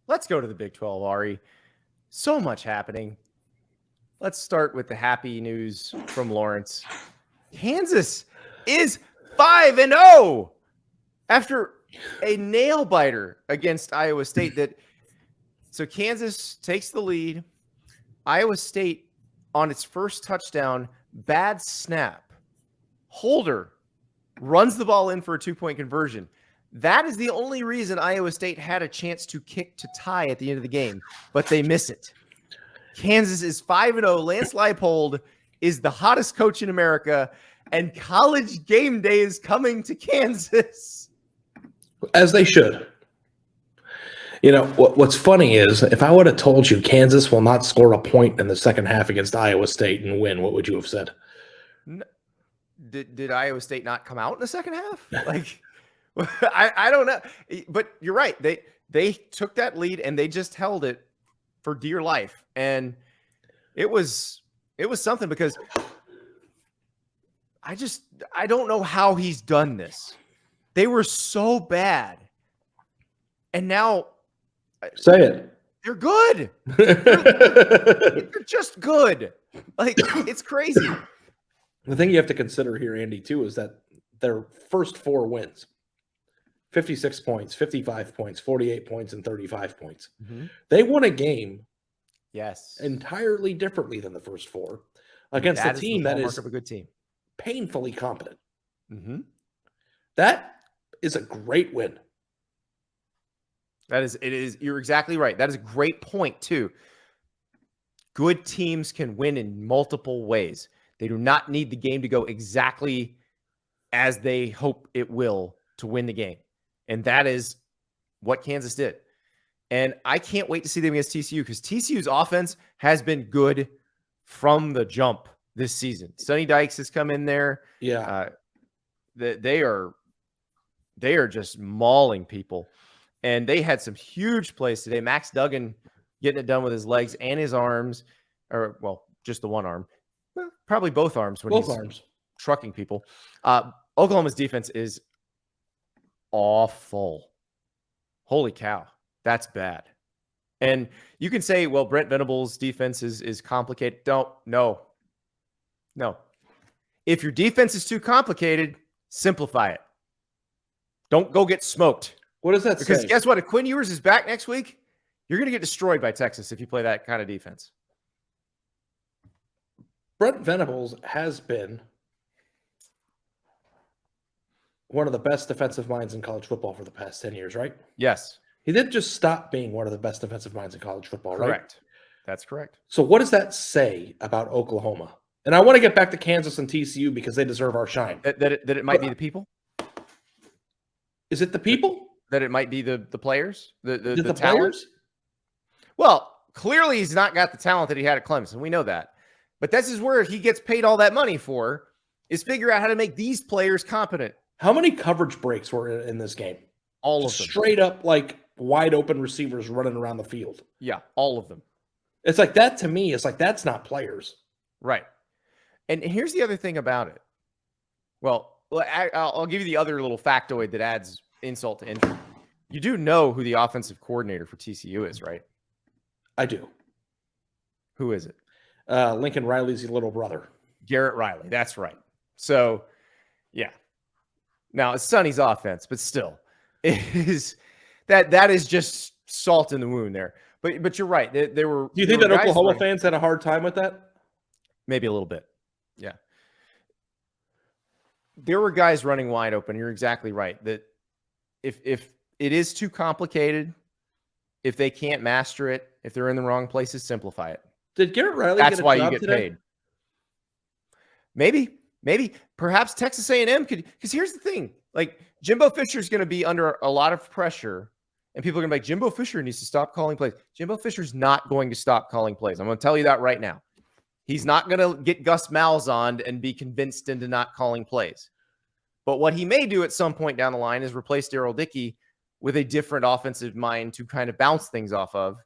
Let's go to the Big 12, Ari. So much happening. Let's start with the happy news from Lawrence. Kansas is 5-0 after a nail biter against Iowa State. So Kansas takes the lead. Iowa State on its first touchdown, bad snap. Holder runs the ball in for a 2-point conversion. That is the only reason Iowa State had a chance to kick to tie at the end of the game, but they miss it. Kansas is 5-0. Lance Leipold is the hottest coach in America, and College game day is coming to Kansas. As they should. You know, what's funny is if I would have told you Kansas will not score a point in the second half against Iowa State and win, what would you have said? Did Iowa State not come out in the second half? Like, I don't know. But you're right. They took that lead and they just held it for dear life. And it was something because I don't know how he's done this. They were so bad. And now say it. They're good. They're just good. Like, it's crazy. The thing you have to consider here, Andy, too, is that their first 4 wins, 56 points, 55 points, 48 points, and 35 points. Mm-hmm. They won a game entirely differently than the first 4 against a team that is of a good team, painfully competent. Mm-hmm. That is a great win. It is. You're exactly right. That is a great point, too. Good teams can win in multiple ways. They do not need the game to go exactly as they hope it will to win the game. And that is what Kansas did. And I can't wait to see them against TCU because TCU's offense has been good from the jump this season. Sonny Dykes has come in there. Yeah. They are just mauling people. And they had some huge plays today. Max Duggan getting it done with his legs and his arms, or, well, just the one arm. Well, probably both arms when he's trucking people. Oklahoma's defense is awful. Holy cow. That's bad. And you can say, well, Brent Venables' defense is complicated. No. If your defense is too complicated, simplify it. Don't go get smoked. What does that say? Because guess what? If Quinn Ewers is back next week, you're going to get destroyed by Texas if you play that kind of defense. Brent Venables has been one of the best defensive minds in college football for the past 10 years, right? Yes. He didn't just stop being one of the best defensive minds in college football, right? Correct. That's correct. So what does that say about Oklahoma? And I want to get back to Kansas and TCU because they deserve our shine. That it might be the people? Is it the people? That it might be the players? The talent? Players? Well, clearly he's not got the talent that he had at Clemson. We know that. But this is where he gets paid all that money for, is figure out how to make these players competent. How many coverage breaks were in this game? All of them. Straight up, like, wide open receivers running around the field. Yeah, all of them. It's like that to me. It's like that's not players. Right. And here's the other thing about it. Well, I'll give you the other little factoid that adds insult to injury. You do know who the offensive coordinator for TCU is, right? I do. Who is it? Lincoln Riley's little brother. Garrett Riley. That's right. So, yeah. Now, it's Sonny's offense, but still, it is that is just salt in the wound there. But you're right. There were. Do you think that Oklahoma fans had a hard time with that? Maybe a little bit. Yeah. There were guys running wide open. You're exactly right. That if it is too complicated, if they can't master it, if they're in the wrong places, simplify it. Did Garrett Riley That's get a why job you get today? paid. Maybe. Perhaps Texas A&M could, because here's the thing. Like, Jimbo Fisher is going to be under a lot of pressure, and people are going to be like, Jimbo Fisher needs to stop calling plays. Jimbo Fisher's not going to stop calling plays. I'm going to tell you that right now. He's not going to get Gus Malzahn and be convinced into not calling plays. But what he may do at some point down the line is replace Darryl Dickey with a different offensive mind to kind of bounce things off of.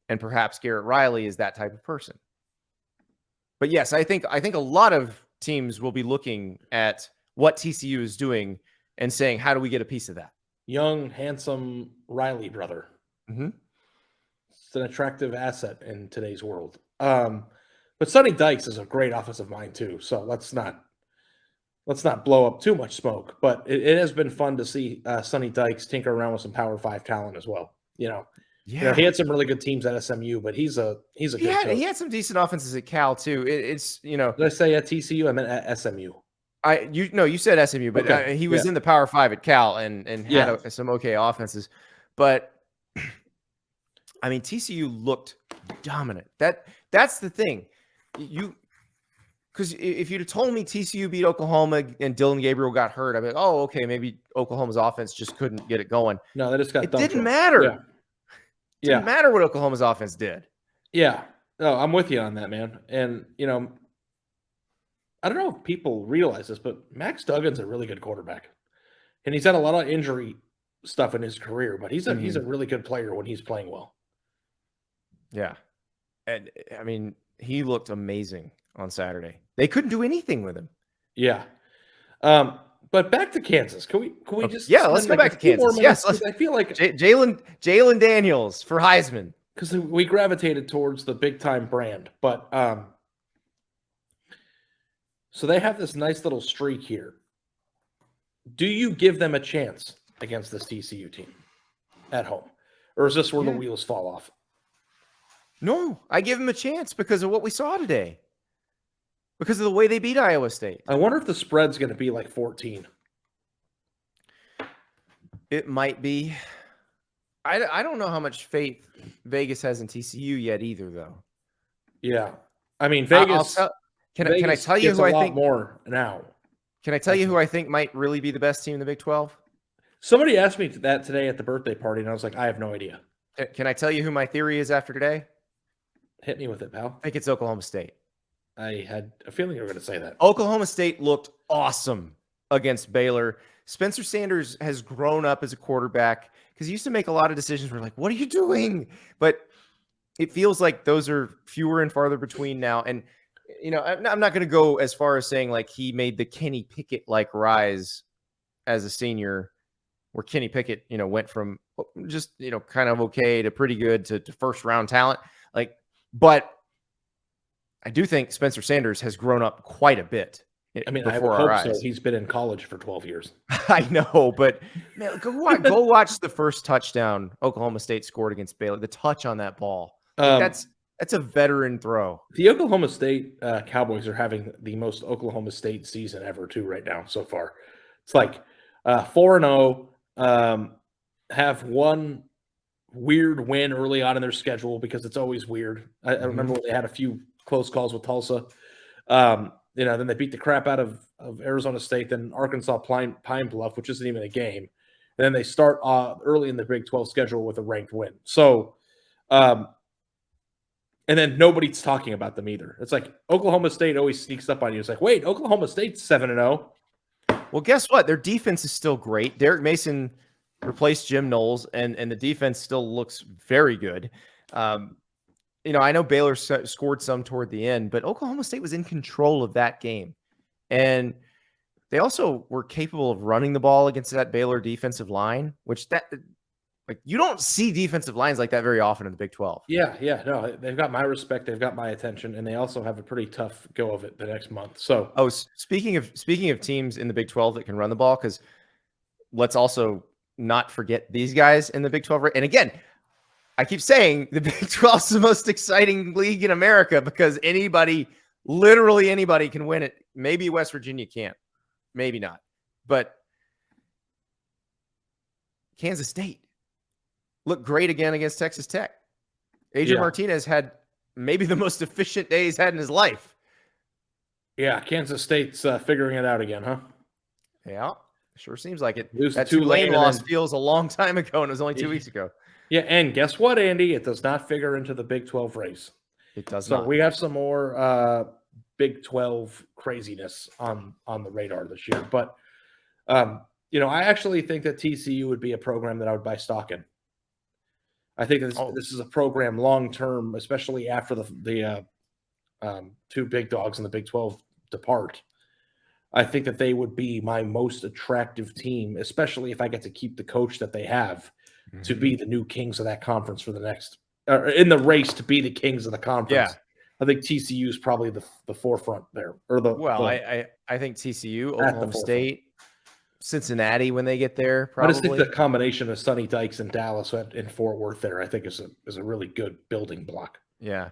And perhaps Garrett Riley is that type of person. But yes, I think a lot of teams will be looking at what TCU is doing and saying, how do we get a piece of that? Young, handsome Riley brother. Mm-hmm. It's an attractive asset in today's world. But Sonny Dykes is a great offensive mind too. So let's not blow up too much smoke. But it has been fun to see Sonny Dykes tinker around with some Power 5 talent as well. Yeah. He had some really good teams at SMU, but he's a good coach. He had some decent offenses at Cal too. Did I say at TCU? I meant at SMU. You said SMU, but Okay. he was in the Power 5 at Cal and had some okay offenses. But I mean, TCU looked dominant. That's the thing. Because if you'd have told me TCU beat Oklahoma and Dylan Gabriel got hurt, I'd be like, oh, okay, maybe Oklahoma's offense just couldn't get it going. No, they just got. It didn't matter. Yeah. Didn't matter what Oklahoma's offense did. Yeah. No, I'm with you on that, man. And I don't know if people realize this, but Max Duggan's a really good quarterback, and he's had a lot of injury stuff in his career, but he's a really good player when he's playing well. Yeah, and I mean, he looked amazing on Saturday. They couldn't do anything with him. Yeah. But back to Kansas. Can we just let's go back to Kansas. Yes, I feel like Jalen Daniels for Heisman, because we gravitated towards the big time brand, but so they have this nice little streak here. Do you give them a chance against this TCU team at home, or is this where the wheels fall off? No, I give them a chance because of what we saw today. Because of the way they beat Iowa State. I wonder if the spread's going to be like 14. It might be. I don't know how much faith Vegas has in TCU yet either, though. Yeah. I mean, Vegas. Can I tell you who I think more now? Can I tell you who I think might really be the best team in the Big 12? Somebody asked me that today at the birthday party, and I was like, I have no idea. Can I tell you who my theory is after today? Hit me with it, pal. I think it's Oklahoma State. I had a feeling you were going to say that. Oklahoma State looked awesome against Baylor. Spencer Sanders has grown up as a quarterback because he used to make a lot of decisions where like, what are you doing? But it feels like those are fewer and farther between now. And, I'm not going to go as far as saying like he made the Kenny Pickett-like rise as a senior where Kenny Pickett, went from just, kind of okay to pretty good to first-round talent. But I do think Spencer Sanders has grown up quite a bit. I mean, I would hope so. He's been in college for 12 years. I know, but man, go watch the first touchdown Oklahoma State scored against Baylor. The touch on that ball. That's a veteran throw. The Oklahoma State Cowboys are having the most Oklahoma State season ever, too, right now so far. It's like 4-0, have one weird win early on in their schedule because it's always weird. I remember when they had a few close calls with Tulsa. Then they beat the crap out of Arizona State, then Arkansas Pine Bluff, which isn't even a game. And then they start early in the Big 12 schedule with a ranked win. So, and then nobody's talking about them either. It's like Oklahoma State always sneaks up on you. It's like, wait, Oklahoma State's 7-0. Well, guess what? Their defense is still great. Derek Mason replaced Jim Knowles, and the defense still looks very good. I know Baylor scored some toward the end, but Oklahoma State was in control of that game. And they also were capable of running the ball against that Baylor defensive line, which you don't see defensive lines like that very often in the Big 12. Yeah. No, they've got my respect. They've got my attention, and they also have a pretty tough go of it the next month. So, speaking of teams in the Big 12 that can run the ball, because let's also not forget these guys in the Big 12. And again, I keep saying the Big 12 is the most exciting league in America because literally anybody can win it. Maybe West Virginia can't. Maybe not. But Kansas State looked great again against Texas Tech. Adrian Martinez had maybe the most efficient day he's had in his life. Yeah, Kansas State's figuring it out again, huh? Yeah, sure seems like it. That Tulane loss feels a long time ago, and it was only 2 weeks ago. Yeah, and guess what, Andy? It does not figure into the Big 12 race. It does not. So we have some more Big 12 craziness on the radar this year. But, I actually think that TCU would be a program that I would buy stock in. I think this is a program long-term, especially after the two big dogs in the Big 12 depart. I think that they would be my most attractive team, especially if I get to keep the coach that they have to be the new kings of that conference for the next in the race to be the kings of the conference. Yeah. I think TCU is probably the forefront there, or I think TCU, Oklahoma State, Cincinnati when they get there. Probably. I just think the combination of Sonny Dykes and Dallas in Fort Worth there, I think is a really good building block. Yeah.